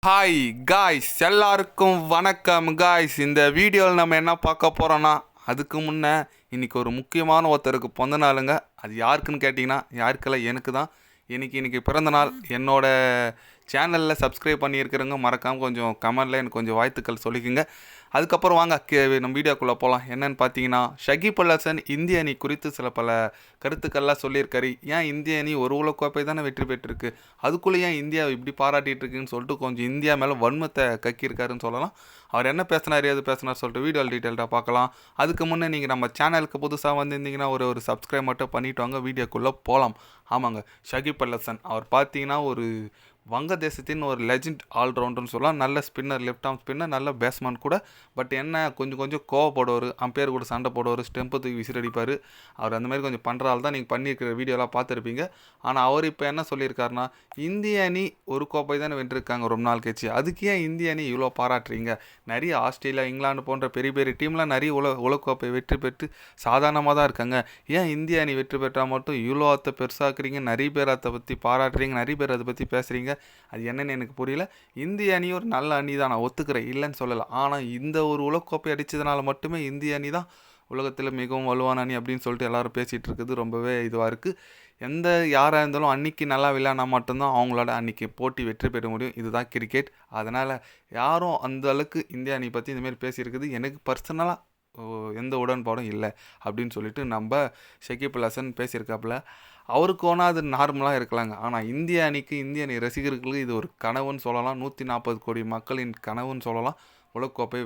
Hi guys, எல்லாருக்கும் வணக்கம் guys. இந்த வீடியோவில் நம்ம என்ன பார்க்க போகிறோன்னா, அதுக்கு முன்னே இன்றைக்கி ஒரு முக்கியமான ஒருத்தருக்கு பிறந்த நாளுங்க. அது யாருக்குன்னு கேட்டிங்கன்னா, யாருக்கெல்லாம் எனக்கு தான். இன்றைக்கி பிறந்த நாள். என்னோட சேனலில் சப்ஸ்கிரைப் பண்ணியிருக்கிறவங்க மறக்காமல் கொஞ்சம் கமெண்டில் எனக்கு கொஞ்சம் வாழ்த்துக்கள் சொல்லிக்கோங்க. அதுக்கப்புறம் வாங்க நம்ம வீடியோக்குள்ளே போகலாம். என்னென்னு பார்த்தீங்கன்னா, ஷகீப் அல் ஹசன் இந்திய அணி குறித்து சில பல கருத்துக்கள்லாம் சொல்லியிருக்காரு. ஏன் இந்திய அணி ஒரு உலகக்கோப்பை தானே வெற்றி பெற்றிருக்கு, அதுக்குள்ளே ஏன் இந்தியா இப்படி பாராட்டிகிட்டு இருக்குன்னு சொல்லிட்டு கொஞ்சம் இந்தியா மேலே வன்மத்தை கக்கியிருக்காருன்னு சொல்லலாம். அவர் என்ன பேசினார், ஏது பேசினார் சொல்லிட்டு வீடியோ டீட்டெயில்டாக பார்க்கலாம். அதுக்கு முன்னே நீங்கள் நம்ம சேனலுக்கு புதுசாக வந்திருந்தீங்கன்னா ஒரு சப்ஸ்கிரைப் மட்டும் பண்ணிவிட்டு வாங்க, வீடியோக்குள்ளே போகலாம். ஆமாங்க, ஷகீப் அல் ஹசன் அவர் பார்த்தீங்கன்னா ஒரு வங்கதேசத்தின் ஒரு லெஜண்ட் ஆல்ரவுண்டர்னு சொல்லலாம். நல்ல ஸ்பின்னர், லெஃப்ட் ஆர்ம் ஸ்பின்னர், நல்ல பேட்ஸ்மேன் கூட. பட் என்ன, கொஞ்சம் கோவப்படுவார், அம்பையர் கூட சண்டை போடுவார், ஸ்டெம்பை தூக்கி விசிறடிப்பார். அவர் அந்த மாதிரி கொஞ்சம் பண்ணுறாள் தான் நீங்கள் பண்ணியிருக்கிற வீடியோலாம் பார்த்துருப்பீங்க. ஆனால் அவர் இப்போ என்ன சொல்லியிருக்காருன்னா, இந்திய அணி ஒரு கோப்பை தானே வென்றிருக்காங்க ரொம்ப நாள் கழிச்சு, அதுக்கு ஏன் இந்திய அணி இவ்வளோ பாராட்டுறீங்க? நிறைய ஆஸ்திரேலியா, இங்கிலாந்து போன்ற பெரிய பெரிய டீம்லாம் நிறைய உலகக்கோப்பை வெற்றி பெற்று சாதாரணமாக தான் இருக்காங்க. ஏன் இந்திய அணி வெற்றி பெற்றால் மட்டும் இவ்வளோ அதை பெருசாக்குறீங்க? நிறைய பேர் அதை பற்றி பாராட்டுறீங்க, நிறைய பேர் அதை பற்றி பேசுகிறீங்க. அது என்னன்னு எனக்கு புரியல. இந்திய அணி ஒரு நல்ல அணி தான், நான் ஒத்துக்கிறேன், இல்லைன்னு சொல்லலை. ஆனால் இந்த ஒரு உலகக்கோப்பை அடித்ததுனால மட்டுமே இந்திய அணி தான் உலகத்தில் மிகவும் வலுவான அணி அப்படின்னு சொல்லிட்டு எல்லோரும் பேசிகிட்டு இருக்குது. ரொம்பவே இதுவாக இருக்குது. எந்த யாராக இருந்தாலும் அன்றைக்கி நல்லா விளையாடினா மட்டும்தான் அவங்களோட அன்றைக்கி போட்டி வெற்றி பெற முடியும். இதுதான் கிரிக்கெட். அதனால் யாரும் அந்த அளவுக்கு இந்திய அணி பற்றி இந்தமாரி பேசியிருக்குது எனக்கு பர்சனலாக எந்த உடன்பாடும் இல்லை அப்படின்னு சொல்லிட்டு நம்ம ஷகீப் அல் ஹசன் பேசியிருக்காப்புல. அவருக்கு ஒன்றா அது நார்மலாக இருக்கலாங்க. ஆனால் இந்திய அணிக்கு, இந்திய அணி ரசிகர்களுக்கு இது ஒரு கனவுன்னு சொல்லலாம். 140 கோடி மக்களின் கனவுன்னு சொல்லலாம். உலகக்கோப்பை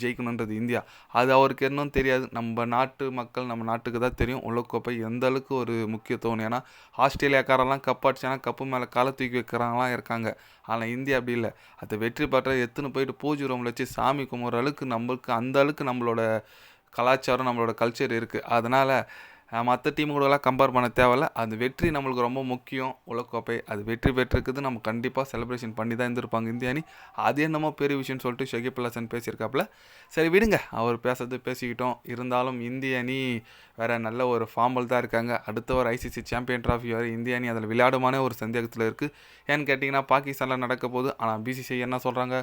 ஜெயிக்கணுன்றது இந்தியா. அது அவருக்கு இன்னும் தெரியாது. நம்ம நாட்டு மக்கள், நம்ம நாட்டுக்கு தான் தெரியும் உலகக்கோப்பை எந்த அளவுக்கு ஒரு முக்கியத்துவம். ஏன்னா ஆஸ்திரேலியாக்காரெல்லாம் கப் அடிச்சானா கப்பு மேலே காலை தூக்கி வைக்கிறாங்களாம் இருக்காங்க. ஆனால் இந்தியா அப்படி இல்லை. அதை வெற்றி பெற்ற எத்தனை போயிட்டு பூஜை ரூமில் வச்சு சாமி கும்பிட்ற அளவுக்கு நம்மளுக்கு அந்த அளவுக்கு நம்மளோட கலாச்சாரம், நம்மளோட கல்ச்சர் இருக்குது. அதனால் மற்ற டீம் கூடலாம் கம்பேர் பண்ண தேவையில்ல. அது வெற்றி நம்மளுக்கு ரொம்ப முக்கியம். உலகக்கோப்பை அது வெற்றி பெற்றிருக்குது. நம்ம கண்டிப்பாக செலிப்ரேஷன் பண்ணி தான் இருந்திருப்பாங்க இந்திய அணி. அது என்னமோ பெரிய விஷயம்னு சொல்லிட்டு ஷகீப் அல் ஹசன் பேசியிருக்காப்புல. சரி விடுங்க, அவர் பேசுறது பேசிக்கிட்டோம். இருந்தாலும் இந்திய அணி வேறு நல்ல ஒரு ஃபார்மில் தான் இருக்காங்க. அடுத்த ஒரு ஐசிசி சாம்பியன் ட்ராஃபி வேறு இந்திய அணி அதில் விளையாடுமான ஒரு சந்தேகத்தில் இருக்குது. ஏன்னு கேட்டிங்கன்னா, பாகிஸ்தானில் நடக்க போகுது. ஆனால் பிசிசிஐ என்ன சொல்கிறாங்க,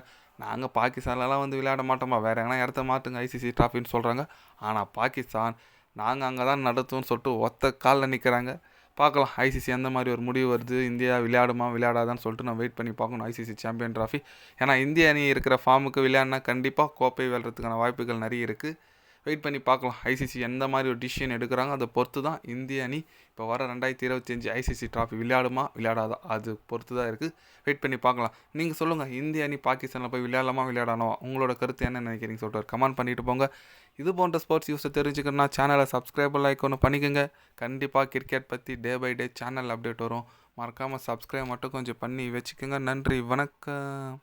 நாங்கள் பாகிஸ்தான்லலாம் விளையாட மாட்டோமா, வேறு எங்கன்னா இடத்த மாட்டுங்க ஐசிசி ட்ராஃபின்னு சொல்கிறாங்க. ஆனால் பாகிஸ்தான் நாங்கள் அங்கே தான் நடத்துவோம்னு சொல்லிட்டு ஒத்த காலில் நிற்கிறாங்க. பார்க்கலாம் ஐசிசி எந்த மாதிரி ஒரு முடிவு வருது, இந்தியா விளையாடுமா விளையாடாதான்னு சொல்லிட்டு நான் வெயிட் பண்ணி பார்க்கணும் ஐசிசி சாம்பியன் ட்ராஃபி. ஏன்னா இந்திய அணி இருக்கிற ஃபார்முக்கு விளையாடினா கண்டிப்பாக கோப்பை வெல்றதுக்கான வாய்ப்புகள் நிறைய இருக்குது. வெயிட் பண்ணி பார்க்கலாம் ஐசிசி எந்த மாதிரி ஒரு டிசிஷன் எடுக்கிறாங்க. அதை பொறுத்து தான் இந்திய அணி இப்போ வர 2025 ஐசிசி ட்ராஃபி விளையாடுமா விளையாடாதா, அது பொறுத்து தான் இருக்குது. வெயிட் பண்ணி பார்க்கலாம். நீங்கள் சொல்லுங்கள், இந்திய அணி பாகிஸ்தானில் போய் விளையாடலாமா விளையாடணுமா, உங்களோட கருத்து என்ன நினைக்கிறீங்க சொல்லிட்டு கமெண்ட் பண்ணிட்டு போங்க. இது போன்ற ஸ்போர்ட்ஸ் நியூஸை தெரிஞ்சுக்கணுன்னா சேனலை சப்ஸ்கிரைப் லைக் ஒன்று பண்ணிக்கோங்க. கண்டிப்பாக கிரிக்கெட் பற்றி day by day channel update வரும். மறக்காமல் சப்ஸ்கிரைப் மட்டும் கொஞ்சம் பண்ணி வச்சுக்கோங்க. நன்றி, வணக்கம்.